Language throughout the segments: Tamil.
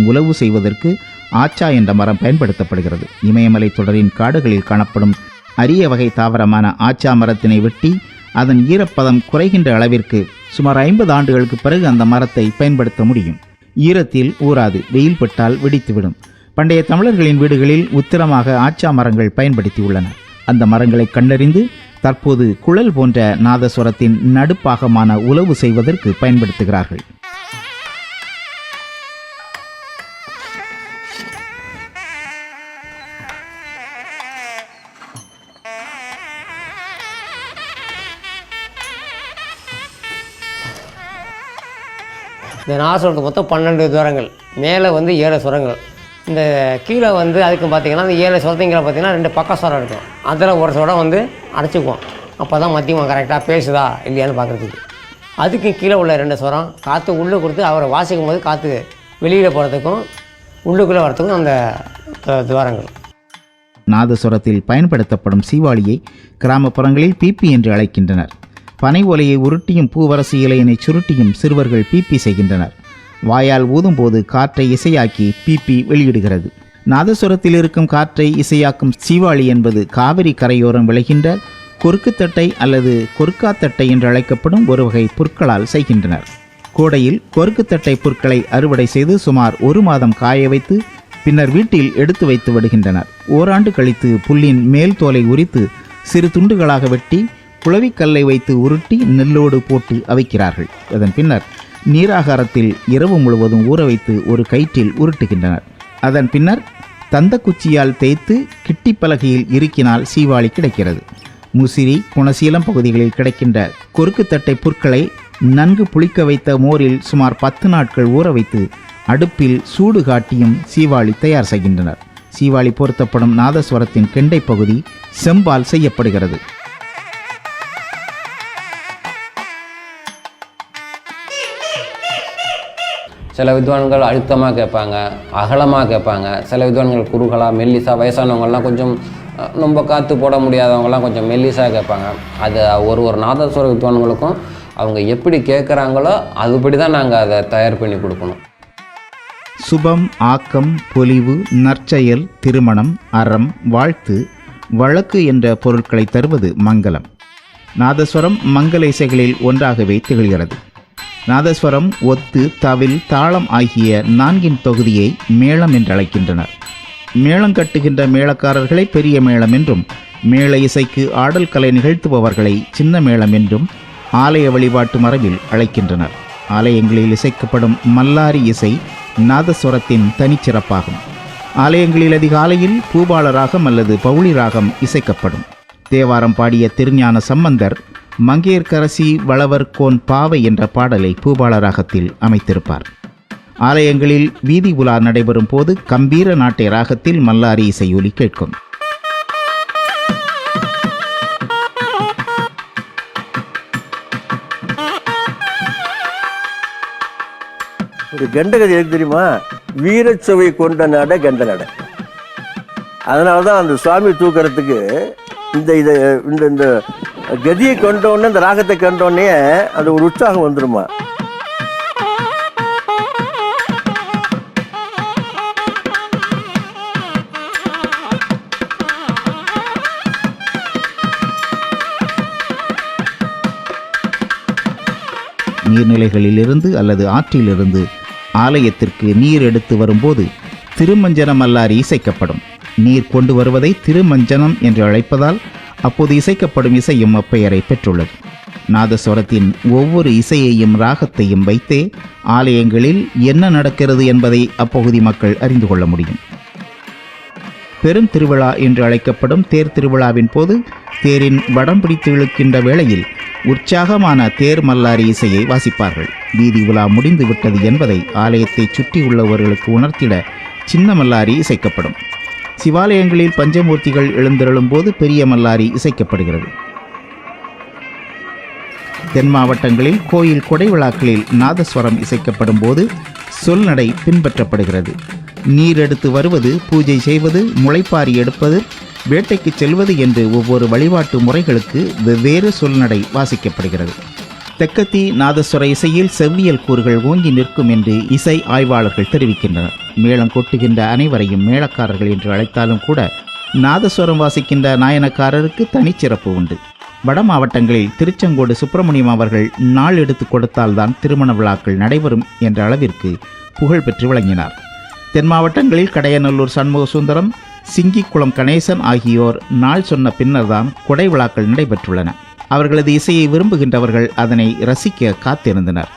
உழவு செய்வதற்கு ஆச்சா என்ற மரம் பயன்படுத்தப்படுகிறது. இமயமலை தொடரின் காடுகளில் காணப்படும் அரிய வகை தாவரமான ஆச்சா மரத்தினை வெட்டி அதன் ஈரப்பதம் குறைகின்ற அளவிற்கு சுமார் 50 ஆண்டுகளுக்கு பிறகு அந்த மரத்தை பயன்படுத்த முடியும். ஈரத்தில் ஊறாது, வெயில் பட்டால் வெடித்துவிடும். பண்டைய தமிழர்களின் வீடுகளில் உத்திரமாக ஆச்சா மரங்கள் பயன்படுத்தியுள்ளன. அந்த மரங்களை கண்டறிந்து தற்போது குழல் போன்ற நாதஸ்வரத்தின் நடுப்பாகமான உழவு செய்வதற்கு பயன்படுத்துகிறார்கள். இந்த நாதஸ்வரத்துக்கு மொத்தம் 12 துவரங்கள், மேலே 7 சுரங்கள். இந்த கீழே அதுக்கு பார்த்திங்கன்னா இந்த 7 சுரத்தைங்களை பார்த்திங்கன்னா 2 பக்க சுரம் இருக்கும். அதில் ஒரு சுரம் அடைச்சிக்குவோம். அப்போ தான் மத்தியமாக கரெக்டாக பேசுதா இல்லையான்னு பார்க்குறதுக்கு. அதுக்கு கீழே உள்ள 2 சுரம் காற்று உள்ளே கொடுத்து அவரை வாசிக்கும் போது காற்று வெளியில் போகிறதுக்கும் உள்ளுக்குள்ளே வரத்துக்கும் அந்த துவாரங்கள். நாதஸ்வரத்தில் பயன்படுத்தப்படும் சீவாளியை கிராமப்புறங்களில் பீப்பி என்று அழைக்கின்றனர். பனை ஓலையை உருட்டியும் பூவரசு இலையினை சுருட்டியும் சிறுவர்கள் பீப்பி செய்கின்றனர். வாயால் ஊதும்போது காற்றை இசையாக்கி பீப்பி வெளியிடுகிறது. நாதஸ்வரத்தில் இருக்கும் காற்றை இசையாக்கும் சீவாளி என்பது காவிரி கரையோரம் விளைகின்ற கொருக்குத்தட்டை அல்லது கொருக்காத்தட்டை என்று அழைக்கப்படும் ஒரு வகை புற்களால் செய்கின்றனர். கோடையில் கொருக்குத்தட்டை புற்களை அறுவடை செய்து சுமார் 1 மாதம் காய வைத்து பின்னர் வீட்டில் எடுத்து வைத்து விடுகின்றனர். ஓராண்டு கழித்து புல்லின் மேல் தோலை உரித்து சிறு துண்டுகளாக வெட்டி குளவிக்கல்லை வைத்து உருட்டி நெல்லோடு போட்டு அவைக்கிறார்கள். அதன் பின்னர் நீராகாரத்தில் இரவு முழுவதும் ஊற வைத்து ஒரு கயிற்றில் உருட்டுகின்றனர். அதன் பின்னர் தந்தக்குச்சியால் தேய்த்து கிட்டிப்பலகையில் இறுக்கினால் சீவாளி கிடைக்கிறது. முசிறி, குணசீலம் பகுதிகளில் கிடைக்கின்ற கொருக்குத்தட்டை புற்களை நன்கு புளிக்க வைத்த மோரில் சுமார் 10 நாட்கள் ஊற வைத்து அடுப்பில் சூடு காட்டியும் சீவாளி தயார் செய்கின்றனர். சீவாளி பொருத்தப்படும் நாதஸ்வரத்தின் கெண்டை பகுதி செம்பால் செய்யப்படுகிறது. சில வித்வான்கள் அழுத்தமாக கேட்பாங்க, அகலமாக கேட்பாங்க. சில வித்வான்கள் குறுகலாக மெல்லிசா, வயசானவங்கள்லாம் கொஞ்சம் ரொம்ப காற்று போட முடியாதவங்கலாம் கொஞ்சம் மெல்லிசாக கேட்பாங்க. அது ஒரு நாதஸ்வர வித்வான்களுக்கும் அவங்க எப்படி கேட்குறாங்களோ அதுபடி தான் நாங்கள் அதை தயார் பண்ணி கொடுக்கணும். சுபம், ஆக்கம், பொலிவு, நற்செயல், திருமணம், அறம், வாழ்த்து, வழக்கு என்ற பொருட்களை தருவது மங்களம். நாதஸ்வரம் மங்கள இசைகளில் ஒன்றாகவே திகழ்கிறது. நாதஸ்வரம், ஒத்து, தவில், தாளம் ஆகிய 4 தொகுதியை மேளம் என்று அழைக்கின்றனர். மேளம் கட்டுகின்ற மேளக்காரர்களை பெரிய மேளம் என்றும், மேள இசைக்கு ஆடல் கலை நிகழ்த்துபவர்களை சின்ன மேளம் என்றும் ஆலய வழிபாட்டு மரபில் அழைக்கின்றனர். ஆலயங்களில் இசைக்கப்படும் மல்லாரி இசை நாதஸ்வரத்தின் தனிச்சிறப்பாகும். ஆலயங்களில் அதிகாலையில் பூபால ராகம் அல்லது பவுளி ராகம் இசைக்கப்படும். தேவாரம் பாடிய திருஞான சம்பந்தர் மங்கையர்க்கரசி வளவர் கோன் பாவை என்ற பாடலை பூபால ராகத்தில் அமைத்திருப்பார். ஆலயங்களில் வீதி உலா நடைபெறும் போது கம்பீர நாட்டை ராகத்தில் மல்லாரி இசையொலி கேட்கும். ஒரு கண்டகதி எனக்கு தெரியுமா? வீரச்சுவை கொண்ட நட கண்ட நட. அதனாலதான் அந்த சுவாமி தூக்கிறதுக்கு இந்த கதியை கொண்டோடனே, இந்த ராகத்தை கண்டோடனே அது ஒரு உற்சாகம் வந்துருமா. நீர்நிலைகளிலிருந்து அல்லது ஆற்றிலிருந்து ஆலயத்திற்கு நீர் எடுத்து வரும்போது திருமஞ்சனம் மல்லாரி இசைக்கப்படும். நீர் கொண்டு வருவதை திருமஞ்சனம் என்று அழைப்பதால் அப்போது இசைக்கப்படும் இசையும் அப்பெயரை பெற்றுள்ளது. நாதஸ்வரத்தின் ஒவ்வொரு இசையையும் ராகத்தையும் வைத்தே ஆலயங்களில் என்ன நடக்கிறது என்பதை அப்பகுதி மக்கள் அறிந்து கொள்ள முடியும். பெரும் திருவிழா என்று அழைக்கப்படும் தேர் திருவிழாவின் போது தேரின் வடம் பிடித்து இழுக்கின்ற வேளையில் உற்சாகமான தேர் மல்லாரி இசையை வாசிப்பார்கள். வீதி உலா முடிந்து விட்டது என்பதை ஆலயத்தை சுற்றி உள்ளவர்களுக்கு உணர்த்திட சின்ன மல்லாரி இசைக்கப்படும். சிவாலயங்களில் பஞ்சமூர்த்திகள் எழுந்தருளும் போது பெரிய மல்லாரி இசைக்கப்படுகிறது. தென் மாவட்டங்களில் கோயில் கொடை விழாக்களில் நாதஸ்வரம் இசைக்கப்படும் போது சொல்நடை பின்பற்றப்படுகிறது. நீர் எடுத்து வருவது, பூஜை செய்வது, முளைப்பாரி எடுப்பது, வேட்டைக்கு செல்வது என்று ஒவ்வொரு வழிபாட்டு முறைகளுக்கு வெவ்வேறு சொல்நடை வாசிக்கப்படுகிறது. தெக்கத்தி நாதஸ்வர இசையில் செவ்வியல் கூறுகள் ஓங்கி நிற்கும் என்று இசை ஆய்வாளர்கள் தெரிவிக்கின்றனர். மேளம் கொட்டுகின்ற அனைவரையும் மேளக்காரர்கள் என்று அழைத்தாலும் கூட நாதஸ்வரம் வாசிக்கின்ற நாயனக்காரருக்கு தனிச்சிறப்பு உண்டு. வட மாவட்டங்களில் திருச்செங்கோடு சுப்பிரமணியம் அவர்கள் நாள் எடுத்து கொடுத்தால்தான் திருமண விழாக்கள் நடைபெறும் என்ற அளவிற்கு புகழ் பெற்று விளங்கினார். தென் மாவட்டங்களில் கடையநல்லூர் சண்முக சுந்தரம், சிங்கிக்குளம் கணேசன் ஆகியோர் நாள் சொன்ன பின்னர்தான் கொடை விழாக்கள் நடைபெற்றுள்ளன. அவர்களது இசையை விரும்புகின்றவர்கள் அதனை ரசிக்க காத்திருந்தனர்.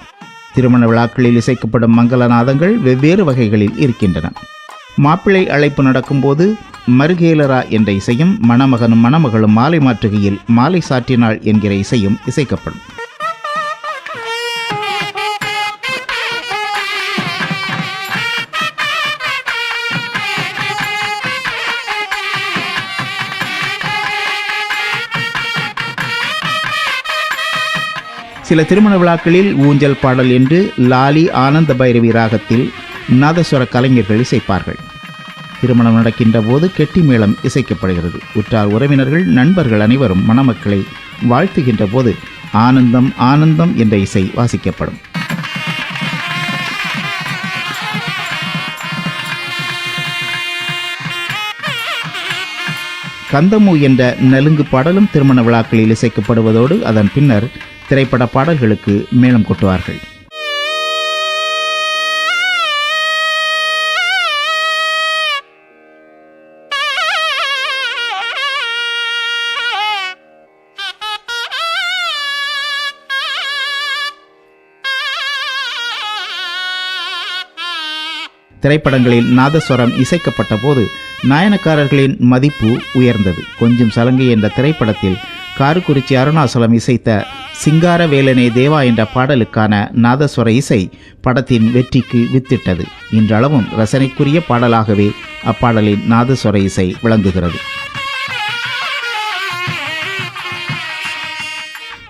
திருமண விழாக்களில் இசைக்கப்படும் மங்களநாதங்கள் வெவ்வேறு வகைகளில் இருக்கின்றன. மாப்பிள்ளை அழைப்பு நடக்கும்போது மருகேலரா என்ற இசையும், மணமகனும் மணமகளும் மாலை மாற்றுகையில் மாலை சாற்றினாள் என்கிற இசையும் இசைக்கப்படும். சில திருமண விழாக்களில் ஊஞ்சல் பாடல் என்று லாலி ஆனந்த பைரவி ராகத்தில் நாதஸ்வர கலைஞர்கள் இசைப்பார்கள். திருமணம் நடக்கின்ற போது கெட்டி மேளம் இசைக்கப்படுகிறது. உற்றார் உறவினர்கள் நண்பர்கள் அனைவரும் மணமக்களை வாழ்த்துகின்ற போது ஆனந்தம் ஆனந்தம் என்ற இசை வாசிக்கப்படும். கந்தமு என்ற நலுங்கு பாடலும் திருமண விழாக்களில் இசைக்கப்படுவதோடு அதன் பின்னர் திரைப்பட பாடல்களுக்கு மேளம் கொட்டுவார்கள். திரைப்படங்களில் நாதஸ்வரம் இசைக்கப்பட்ட போது நாயனக்காரர்களின் மதிப்பு உயர்ந்தது. கொஞ்சம் சலங்கை என்ற திரைப்படத்தில் காரக்குறிச்சி அருணாசலம் இசைத்த சிங்கார வேலனே தேவா என்ற பாடலுக்கான நாதஸ்வர இசை படத்தின் வெற்றிக்கு வித்திட்டது. இன்றளவும் ரசனைக்குரிய பாடலாகவே அப்பாடலின் நாதஸ்வர இசை விளங்குகிறது.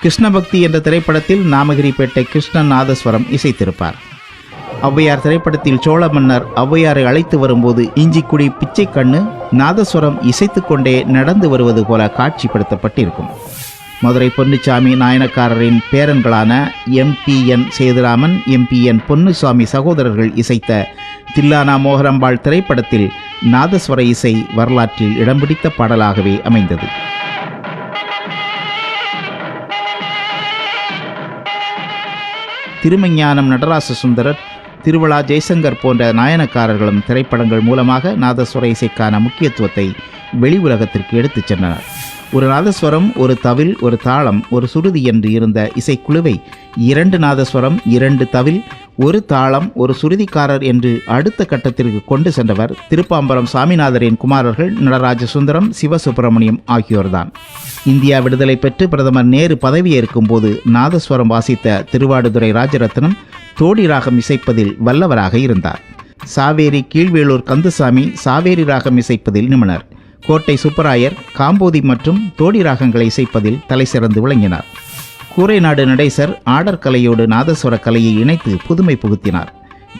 கிருஷ்ணபக்தி என்ற திரைப்படத்தில் நாமகிரிப்பேட்டை கிருஷ்ணன் நாதஸ்வரம் இசைத்திருப்பார். ஔவையார் திரைப்படத்தில் சோழ மன்னர் ஔவையாரை அழைத்து வரும்போது இஞ்சிக்குடி பிச்சைக்கண்ணு நாதஸ்வரம் இசைத்துக்கொண்டே நடந்து வருவது போல காட்சிப்படுத்தப்பட்டிருக்கும். மதுரை பொன்னுச்சாமி நாயனக்காரரின் பேரன்களான MP.N. சேதுராமன், MP.N. பொன்னுசாமி சகோதரர்கள் இசைத்த தில்லானா மோகரம்பாள் திரைப்படத்தில் நாதஸ்வர இசை வரலாற்றில் இடம் பிடித்த பாடலாகவே அமைந்தது. திருமஞானம் நடராச சுந்தரர், திருவிழா ஜெய்சங்கர் போன்ற நாயனக்காரர்களும் திரைப்படங்கள் மூலமாக நாதஸ்வர இசைக்கான முக்கியத்துவத்தை வெளி உலகத்திற்கு எடுத்துச் சென்றனர். ஒரு நாதஸ்வரம், ஒரு தவில், ஒரு தாளம், ஒரு சுருதி என்று இருந்த இசைக்குழுவை 2 நாதஸ்வரம், 2 தவில், ஒரு தாளம், ஒரு சுருதிக்காரர் என்று அடுத்த கட்டத்திற்கு கொண்டு சென்றவர் திருப்பாம்பரம் சாமிநாதரின் குமாரர்கள் நடராஜ சுந்தரம், சிவசுப்பிரமணியம் ஆகியோர்தான். இந்தியா விடுதலை பெற்று பிரதமர் நேரு பதவியேற்கும் போது நாதஸ்வரம் வாசித்த திருவாடுதுறை ராஜரத்னம் தோடி ராகம் இசைப்பதில் வல்லவராக இருந்தார். சாவேரி கீழ்வேளூர் கந்தசாமி சாவேரி ராகம் இசைப்பதில் நிபுணர். கோட்டை சுப்பராயர் காம்போதி மற்றும் தோடி ராகங்களை இசைப்பதில் தலை சிறந்து விளங்கினார். கூரைநாடு நடேசர் ஆடர் கலையோடு நாதஸ்வர கலையை இணைத்து புதுமை புகுத்தினார்.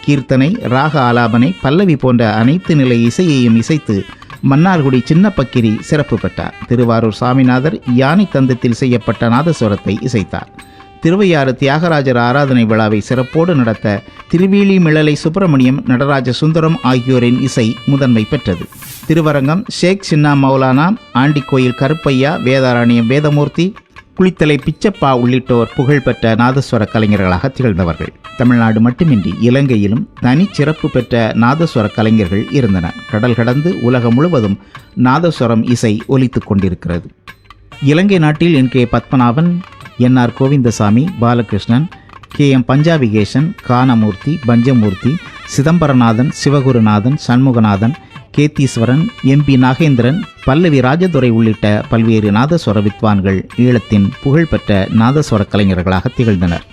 கீர்த்தனை, ராக ஆலாபனை, பல்லவி போன்ற அனைத்து நிலை இசையையும் இசைத்து மன்னார்குடி சின்ன பக்கிரி சிறப்பு பெற்றார். திருவாரூர் சாமிநாதர் யானை தந்தத்தில் செய்யப்பட்ட நாதஸ்வரத்தை இசைத்தார். திருவையாறு தியாகராஜர் ஆராதனை விழாவை சிறப்போடு நடத்த திருவேலி மிளலை சுப்பிரமணியம், நடராஜ சுந்தரம் ஆகியோரின் இசை முதன்மை பெற்றது. திருவரங்கம் ஷேக் சின்னா மௌலானா, ஆண்டிக்கோயில் கருப்பையா, வேதாரண்யம் வேதமூர்த்தி, குளித்தலை பிச்சப்பா உள்ளிட்டோர் புகழ்பெற்ற நாதஸ்வர கலைஞர்களாக திகழ்ந்தவர்கள். தமிழ்நாடு மட்டுமின்றி இலங்கையிலும் தனிச்சிறப்பு பெற்ற நாதஸ்வர கலைஞர்கள் இருந்தனர். கடல் கடந்து உலகம் முழுவதும் நாதஸ்வரம் இசை ஒலித்துக் கொண்டிருக்கிறது. இலங்கை நாட்டில் NK Padmanabhan, NR Govindasamy, Balakrishnan, KM Panchapikesan, Ganamoorthy, Panchamurthy, Chidambaranathan, Sivagurunathan, Shanmuganathan, Ketheeswaran, MP Nagendran, பல்லவி ராஜதுரை உள்ளிட்ட பல்வேறு நாதஸ்வர வித்வான்கள் ஈழத்தின் புகழ்பெற்ற நாதஸ்வர கலைஞர்களாக திகழ்ந்தனர்.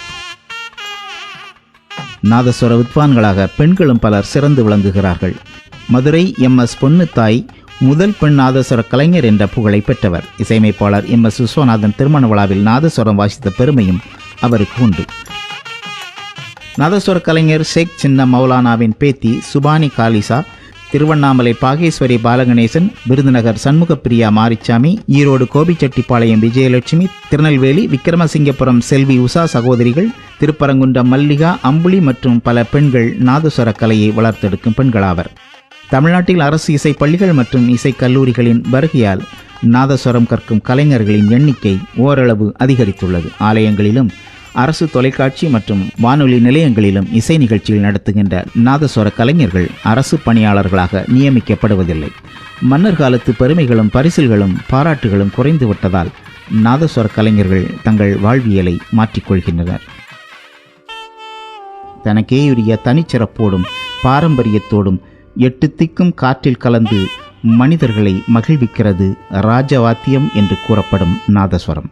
நாதஸ்வர வித்வான்களாக பெண்களும் பலர் சிறந்து விளங்குகிறார்கள். மதுரை MS பொன்னுத்தாய் முதல் பெண் நாதஸ்வர கலைஞர் என்ற புகழை பெற்றவர். இசையமைப்பாளர் MS விஸ்வநாதன் திருமண விழாவில் நாதஸ்வரம் வாசித்த பெருமையும் அவருக்கு உண்டு. நாதஸ்வர கலைஞர் ஷேக் சின்ன மௌலானாவின் பேத்தி சுபானி காலிசா திருவண்ணாமலை பாகேஸ்வரி பாலகணேசன், விருதுநகர் சண்முகப்பிரியா மாரிச்சாமி, ஈரோடு கோபிச்செட்டிப்பாளையம் விஜயலட்சுமி, திருநெல்வேலி விக்கிரமசிங்கபுரம் செல்வி உஷா சகோதரிகள், திருப்பரங்குன்றம் மல்லிகா, அம்புலி மற்றும் பல பெண்கள் நாதஸ்வர கலையை வளர்த்தெடுக்கும் பெண்களாவர். தமிழ்நாட்டில் அரசு இசை பள்ளிகள் மற்றும் இசை கல்லூரிகளின் வருகையால் நாதஸ்வரம் கற்கும் கலைஞர்களின் எண்ணிக்கை ஓரளவு அதிகரித்துள்ளது. ஆலயங்களிலும் அரசு தொலைக்காட்சி மற்றும் வானொலி நிலையங்களிலும் இசை நிகழ்ச்சிகள் நடத்துகின்ற நாதஸ்வர கலைஞர்கள் அரசு பணியாளர்களாக நியமிக்கப்படுவதில்லை. மன்னர் காலத்து பெருமைகளும் பரிசில்களும் பாராட்டுகளும் குறைந்துவிட்டதால் நாதஸ்வர கலைஞர்கள் தங்கள் வாழ்வியலை மாற்றிக்கொள்கின்றனர். தனக்கேயுரிய தனிச்சிறப்போடும் பாரம்பரியத்தோடும் 8 திக்கும் காற்றில் கலந்து மனிதர்களை மகிழ்விக்கிறது ராஜவாத்தியம் என்று கூறப்படும் நாதஸ்வரம்.